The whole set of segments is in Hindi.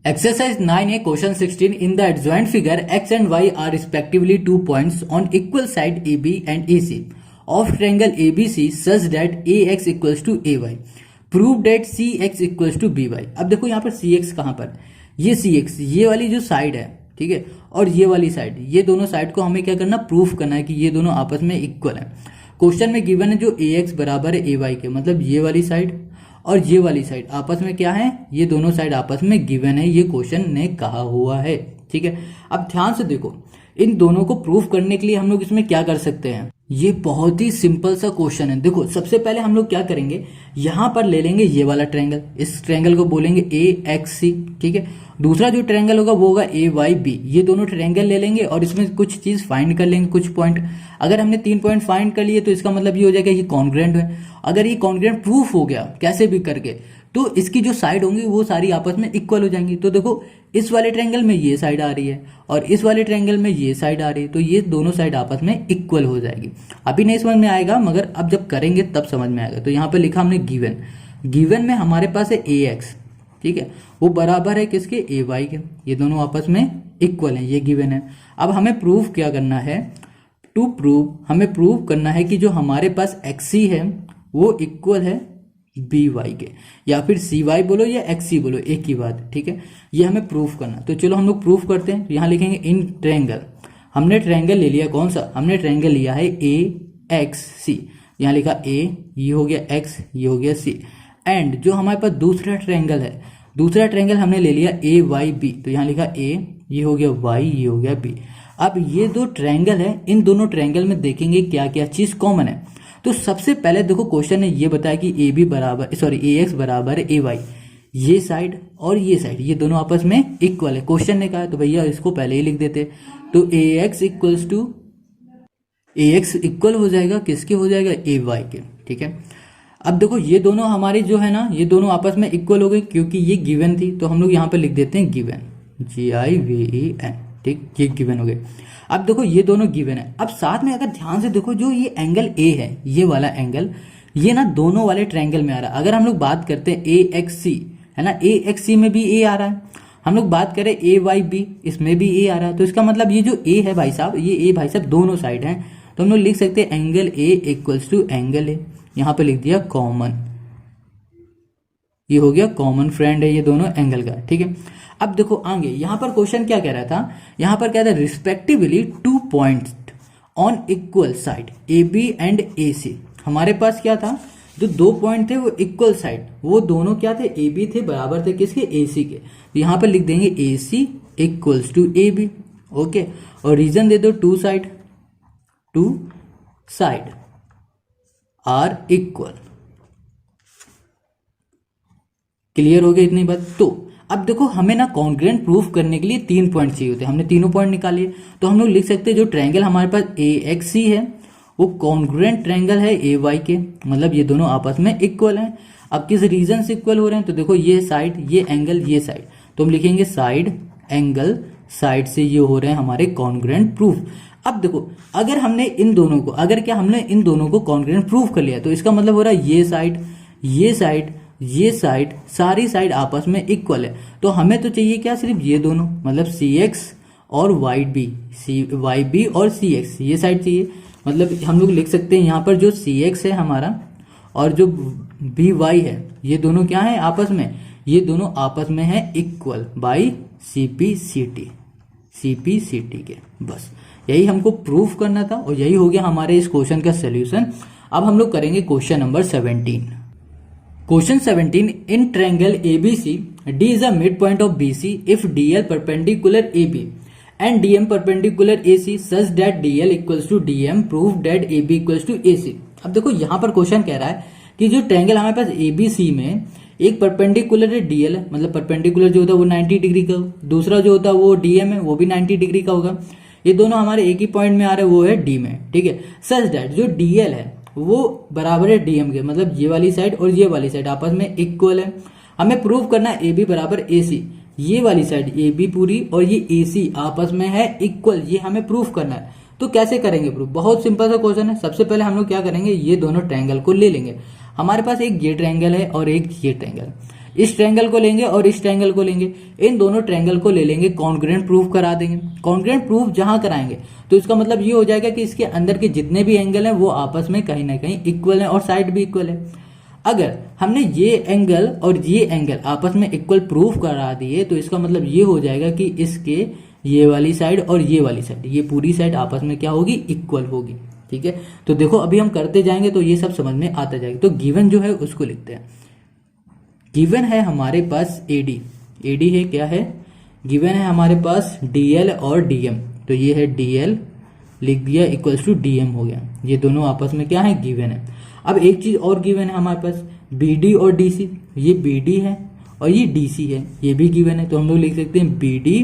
Exercise 9A question 16. In the adjoint figure, x and y are respectively 2 points on equal side AB and AC of triangle ABC such that AX equals to AY. Prove that CX equals to BY. अब देखो यहाँ पर CX कहाँ पर, ये CX ये वाली जो साइड है, ठीक है, और ये वाली साइड, ये दोनों साइड को हमें क्या करना, प्रूफ करना है कि ये दोनों आपस में इक्वल है। क्वेश्चन में गिवन है जो AX बराबर है AY के, मतलब ये वाली साइड और ये वाली साइड आपस में क्या है, ये दोनों साइड आपस में गिवन है, ये क्वेश्चन ने कहा हुआ है। ठीक है, अब ध्यान से देखो, इन दोनों को प्रूफ करने के लिए हम लोग इसमें क्या कर सकते हैं। ये बहुत ही सिंपल सा क्वेश्चन है। देखो सबसे पहले हम लोग क्या करेंगे, यहां पर ले लेंगे ये वाला ट्रायंगल, इस ट्रायंगल को बोलेंगे AXC। ठीक है, दूसरा जो ट्रायंगल होगा वो होगा AYB। ये दोनों ट्रायंगल ले लेंगे और इसमें कुछ चीज फाइंड कर लेंगे, कुछ पॉइंट। अगर हमने 3 पॉइंट फाइंड कर लिए तो इसका मतलब ये हो जाएगा ये कॉन्ग्रुएंट है। अगर ये कॉन्ग्रुएंट प्रूफ हो गया कैसे भी करके, तो इसकी जो साइड होंगी वो सारी आपस में इक्वल हो जाएंगी। तो देखो इस वाले ट्रायंगल में ये साइड आ रही है और इस वाले ट्रायंगल में ये साइड आ रही है, तो ये दोनों साइड आपस में इक्वल हो जाएगी। अभी नहीं समझ में आएगा, मगर अब जब करेंगे तब समझ में आएगा। तो यहाँ पे लिखा हमने गिवन, गिवन में हमारे पास है AX, ठीक है, वो बराबर है किसके, AY के। ये दोनों आपस में इक्वल है, ये गिवन है। अब हमें प्रूफ क्या करना है, टू प्रूव, हमें प्रूव करना है कि जो हमारे पास XC है वो इक्वल है BY के, या फिर CY बोलो या XC बोलो, एक ही बात। ठीक है, ये हमें प्रूफ करना। तो चलो हम लोग प्रूफ करते हैं। यहाँ लिखेंगे इन ट्रायंगल, हमने ट्रायंगल ले लिया कौन सा, हमने ट्रायंगल लिया है AXC। यहाँ लिखा A, ये हो गया X, ये हो गया C। एंड जो हमारे पास दूसरा ट्रायंगल है, दूसरा ट्रायंगल हमने ले लिया AYB। तो यहाँ लिखा A, ये हो गया Y, ये हो गया B। अब ये दो ट्रायंगल है, इन दोनों ट्रायंगल में देखेंगे क्या क्या चीज कॉमन है। तो सबसे पहले देखो क्वेश्चन ने ये बताया कि AX बराबर AY, ये साइड और ये साइड, ये दोनों आपस में इक्वल है, क्वेश्चन ने कहा। तो भैया इसको पहले ही लिख देते। तो AX इक्वल हो जाएगा किसके, हो जाएगा AY के। ठीक है, अब देखो ये दोनों हमारी जो है ना, ये दोनों आपस में इक्वल हो गई क्योंकि ये गिवन थी। तो हम लोग यहाँ पे लिख देते हैं गिवन, GIVEN। ठीक, ये गिवन हो गए। अब देखो ये दोनों गिवन है। अब साथ में अगर ध्यान से देखो, जो ये एंगल A है, ये वाला एंगल, ये ना दोनों वाले ट्रायंगल में आ रहा है। अगर हम लोग बात करते हैं AXC, है ना, AXC में भी A आ रहा है। हम लोग बात करें AYB, इसमें भी A आ रहा है। तो इसका मतलब ये जो A है भाई साहब, ये A भाई साहब दोनों साइड हैं। तो हम लोग लिख सकते हैं angle A equals to angle A। यहाँ पे लिख दिया कॉमन, ये हो गया कॉमन फ्रेंड है ये दोनों एंगल का। ठीक है, अब देखो आगे यहाँ पर क्वेश्चन क्या कह रहा था, यहाँ पर क्या था, respectively 2 points on equal side AB and AC। हमारे पास क्या था, जो 2 पॉइंट थे वो इक्वल साइड, वो दोनों क्या थे, AB थे, बराबर थे किसके, AC के। तो यहाँ पर लिख देंगे AC equals to AB। Okay, और रीजन दे दो, two side are equal. Clear हो गया इतनी बात। तो अब देखो हमें ना कॉन्ग्रुएंट प्रूफ करने के लिए 3 पॉइंट चाहिए होते हैं, हमने तीनों पॉइंट निकाले। तो हम लोग लिख सकते हैं जो ट्रायंगल हमारे पास AXC है वो कॉन्ग्रुएंट ट्रायंगल है AY के, मतलब ये दोनों आपस में इक्वल हैं। अब किस रीजन से इक्वल हो रहे हैं, तो देखो ये साइड, ये एंगल, ये साइड, तो हम लिखेंगे साइड एंगल, साइड से ये हो रहे हैं हमारे कॉन्ग्रुएंट प्रूफ। अब देखो अगर हमने इन दोनों को, हमने इन दोनों को कॉन्ग्रुएंट प्रूफ कर लिया, तो इसका मतलब हो रहा है ये साइड, ये साइड, ये साइड, सारी साइड आपस में इक्वल है। तो हमें तो चाहिए क्या, सिर्फ ये दोनों, मतलब CX और YB और CX, ये साइड चाहिए। मतलब हम लोग लिख सकते हैं यहाँ पर जो CX है हमारा और जो BY है, ये दोनों क्या है आपस में, ये दोनों आपस में है इक्वल बाई CP/CT के। बस यही हमको प्रूफ करना था और यही हो गया हमारे इस क्वेश्चन का सोल्यूशन। अब हम लोग करेंगे question number 17। Question 17. In triangle ABC, D is a midpoint of BC if DL perpendicular AB and DM perpendicular AC such that DL equals to DM. Prove that AB equals to AC. अब देखो यहाँ पर क्वेश्चन कह रहा है कि जो ट्रायंगल हमारे पास ABC में एक परपेंडिकुलर है DL है, मतलब परपेंडिकुलर जो होता है वो 90 डिग्री का, दूसरा जो होता है वो DM है, वो भी 90 डिग्री का होगा। ये दोनों हमारे एक ही पॉइंट में आ रहे हैं, वो है D में। ठीक है, सच दैट जो DL है वो बराबर है DM के, मतलब ये वाली साइड और ये वाली साइड आपस में इक्वल है। हमें प्रूव करना है AB बराबर AC, ये वाली साइड AB पूरी और ये AC आपस में है इक्वल, ये हमें प्रूफ करना है। तो कैसे करेंगे प्रूफ, बहुत सिंपल सा क्वेश्चन है। सबसे पहले हम लोग क्या करेंगे, ये दोनों ट्रायंगल को ले लेंगे। हमारे पास एक ये ट्रायंगल है और एक ये ट्रायंगल, इस ट्रायंगल को लेंगे और इस ट्रायंगल को लेंगे, इन दोनों ट्रायंगल को ले लेंगे, कॉन्ग्रुएंट प्रूफ करा देंगे। कॉन्ग्रुएंट प्रूफ जहां कराएंगे तो इसका मतलब ये हो जाएगा कि इसके अंदर के जितने भी एंगल हैं वो आपस में कहीं ना कहीं इक्वल हैं और साइड भी इक्वल है। अगर हमने ये एंगल और ये एंगल आपस में इक्वल प्रूफ करा दिए तो इसका मतलब ये हो जाएगा कि इसके ये वाली साइड और ये वाली साइड, ये पूरी साइड आपस में क्या होगी, इक्वल होगी। ठीक है, तो देखो अभी हम करते जाएंगे तो ये सब समझ में आता जाएगा। तो गिवन जो है उसको लिखते हैं। गिवन है हमारे पास एडी, एडी है क्या है, गिवन है हमारे पास डीएल और डीएम, तो ये है डीएल लिख दिया इक्वल्स टू डीएम हो गया, ये दोनों आपस में क्या है, गिवन है। अब एक चीज और गिवन है हमारे पास, बीडी और डीसी, ये बीडी है और ये डीसी है, ये भी गिवन है, तो हम लोग लिख सकते हैं बीडी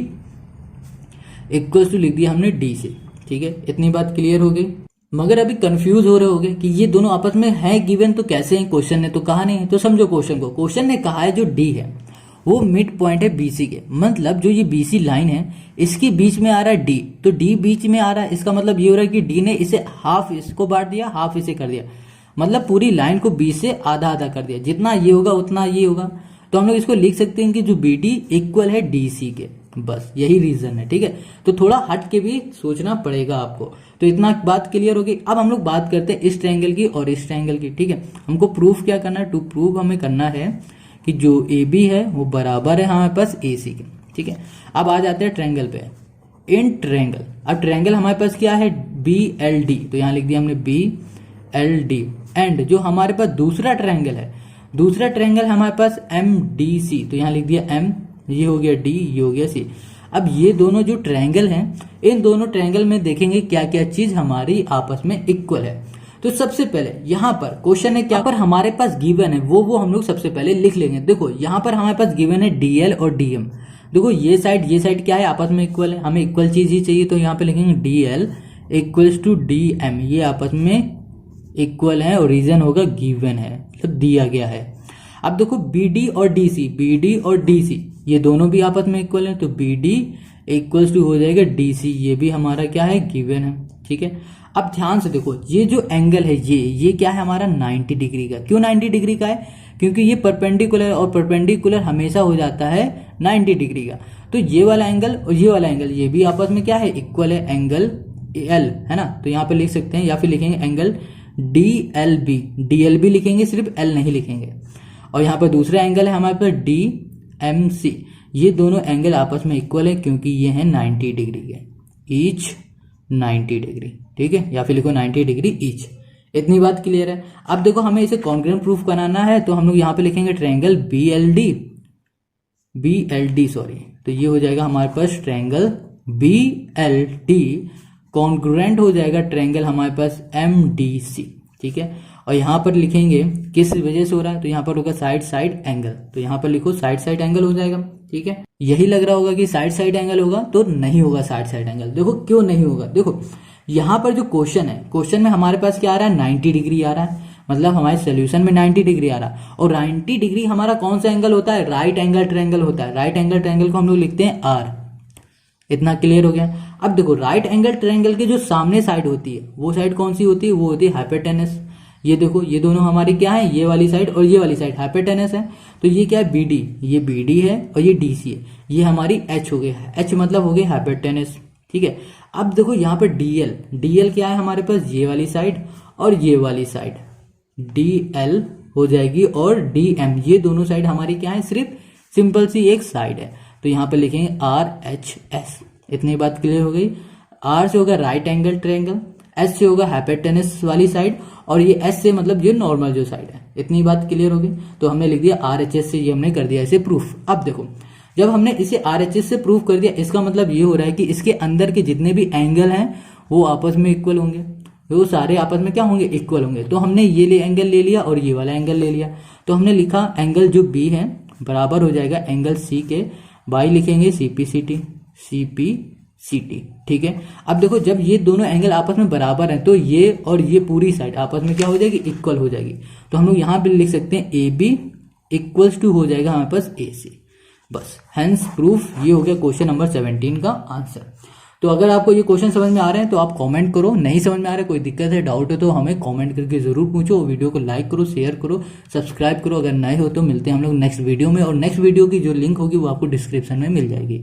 इक्वल्स टू लिख दिया हमने डीसी। ठीक है, इतनी बात क्लियर हो गई। मगर अभी कंफ्यूज हो रहे होगे कि ये दोनों आपस में है गिवन तो कैसे हैं, क्वेश्चन ने तो कहा नहीं है। तो समझो क्वेश्चन को, क्वेश्चन ने कहा है जो डी है वो मिड पॉइंट है बीसी के, मतलब जो ये बीसी लाइन है इसके बीच में आ रहा है डी, तो डी बीच में आ रहा है, इसका मतलब ये हो रहा है कि डी ने इसे हाफ इसको बांट दिया, हाफ इसे कर दिया, मतलब पूरी लाइन को बीच से आधा आधा कर दिया, जितना ये होगा उतना ये होगा। तो हम लोग इसको लिख सकते हैं कि जो बीडी इक्वल है डीसी के, बस यही रीजन है। ठीक है, तो थोड़ा हट के भी सोचना पड़ेगा आपको। तो इतना बात क्लियर होगी। अब हम लोग बात करते हैं इस ट्रायंगल की और इस ट्रायंगल की। ठीक है, हमको प्रूफ क्या करना है, टू प्रूफ हमें करना है कि जो ए बी है वो बराबर है हमारे पास ए सी के। ठीक है, अब आ जाते हैं ट्रायंगल पे। इन ट्रायंगल, अब ट्रायंगल हमारे पास क्या है, बी एल डी, तो यहां लिख दिया हमने बी एल डी। एंड जो हमारे पास दूसरा ट्रायंगल है, दूसरा ट्रायंगल हमारे पास एम डी सी, तो यहां लिख दिया एम, ये हो गया डी, ये हो गया सी। अब ये दोनों जो ट्रायंगल हैं, इन दोनों ट्रायंगल में देखेंगे क्या क्या चीज हमारी आपस में इक्वल है। तो सबसे पहले यहाँ पर क्वेश्चन है क्या पर हमारे पास गिवन है वो हम लोग सबसे पहले लिख लेंगे। देखो यहाँ पर हमारे पास गिवन है डीएल और डीएम। देखो ये साइड क्या है, आपस में इक्वल है, हमें इक्वल चीज ही चाहिए, तो यहाँ पे लिखेंगे डीएल इक्वल्स टू डीएम, ये आपस में इक्वल है और रीजन होगा गिवन है, मतलब दिया गया है। अब देखो बीडी और डीसी, बीडी और डीसी ये दोनों भी आपस में इक्वल है, तो बीडी इक्वल्स टू हो जाएगा डीसी, ये भी हमारा क्या है, गिवन है। ठीक है, अब ध्यान से देखो ये जो एंगल है ये क्या है हमारा 90 डिग्री का। क्यों 90 डिग्री का है, क्योंकि ये परपेंडिकुलर और परपेंडिकुलर हमेशा हो जाता है 90 डिग्री का। तो ये वाला एंगल और ये वाला एंगल ये भी आपस में क्या है, इक्वल है, एंगल एल है ना, तो यहाँ पे लिख सकते हैं, या फिर लिखेंगे angle D L B, D L B लिखेंगे, सिर्फ एल नहीं लिखेंगे। और यहाँ पर दूसरा एंगल है हमारे पास डी एम सी, ये दोनों एंगल आपस में इक्वल है क्योंकि ये है 90 डिग्री के, ईच 90 डिग्री। ठीक है, या फिर लिखो 90 डिग्री ईच। इतनी बात क्लियर है। अब देखो हमें इसे कॉन्ग्रुएंट प्रूफ बनाना है, तो हम लोग यहाँ पे लिखेंगे triangle B L D sorry, तो ये हो जाएगा हमारे पास triangle B L D congruent हो जाएगा ट्रायंगल हमारे पास एम डी सी। ठीक है, और यहाँ पर लिखेंगे किस वजह से हो रहा है, तो यहाँ पर होगा साइड साइड एंगल, तो यहाँ पर लिखो साइड साइड एंगल हो जाएगा। ठीक है, यही लग रहा होगा कि साइड साइड एंगल होगा, तो नहीं होगा साइड साइड एंगल। देखो क्यों नहीं होगा, देखो यहाँ पर जो क्वेश्चन है, क्वेश्चन में हमारे पास क्या आ रहा है, 90 डिग्री आ रहा है, मतलब हमारे सोल्यूशन में 90 डिग्री आ रहा है। और 90 डिग्री हमारा कौन सा एंगल होता है, राइट एंगल ट्रायंगल होता है। राइट एंगल ट्रायंगल को हम लोग लिखते हैं आर। इतना क्लियर हो गया। अब देखो राइट एंगल ट्रायंगल के जो सामने साइड होती है वो साइड कौन सी होती है, वो होती है हाइपोटेनस। ये देखो ये दोनों हमारी क्या है, ये वाली साइड और ये वाली साइड हाइपोटेनस है, तो ये क्या है, बीडी, ये बीडी है और ये डीसी है, ये हमारी एच हो गई, एच मतलब हो गई हाइपोटेनस। ठीक है, अब देखो यहाँ पर डीएल, डीएल क्या है हमारे पास, ये वाली साइड और ये वाली साइड, डीएल हो जाएगी, और डीएम ये दोनों साइड हमारी क्या है, सिर्फ सिंपल सी एक साइड है, तो यहाँ पे लिखेंगे आर एच एस। इतनी बात क्लियर हो गई। आर से होगा राइट एंगल ट्रायंगल, एस से होगा हाइपोटेनस वाली साइड, और ये एस से मतलब ये नॉर्मल जो साइड है। इतनी बात क्लियर हो गई, तो हमने लिख दिया आर एच एस से, ये हमने कर दिया इसे प्रूफ। अब देखो जब हमने इसे आर एच एस से प्रूफ कर दिया, इसका मतलब ये हो रहा है कि इसके अंदर के जितने भी एंगल हैं वो आपस में इक्वल होंगे, वो सारे आपस में क्या होंगे, इक्वल होंगे। तो हमने ये एंगल ले लिया और ये वाला एंगल ले लिया, तो हमने लिखा एंगल जो बी है बराबर हो जाएगा एंगल सी के, बाई लिखेंगे सीपीसीटी, सीपीसीटी। ठीक है, अब देखो जब ये दोनों एंगल आपस में बराबर हैं तो ये और ये पूरी साइड आपस में क्या हो जाएगी, इक्वल हो जाएगी। तो हम लोग यहाँ पे लिख सकते हैं ए बी इक्वल्स टू हो जाएगा हमारे पास ए सी, बस। हेंस प्रूफ, ये हो गया क्वेश्चन नंबर 17 का आंसर। तो अगर आपको ये क्वेश्चन समझ में आ रहे हैं तो आप कमेंट करो, नहीं समझ में आ रहा है, कोई दिक्कत है, डाउट है तो हमें कमेंट करके जरूर पूछो। वीडियो को लाइक करो, शेयर करो, सब्सक्राइब करो। अगर नए हो तो मिलते हैं हम लोग नेक्स्ट वीडियो में, और नेक्स्ट वीडियो की जो लिंक होगी वो आपको डिस्क्रिप्शन में मिल जाएगी।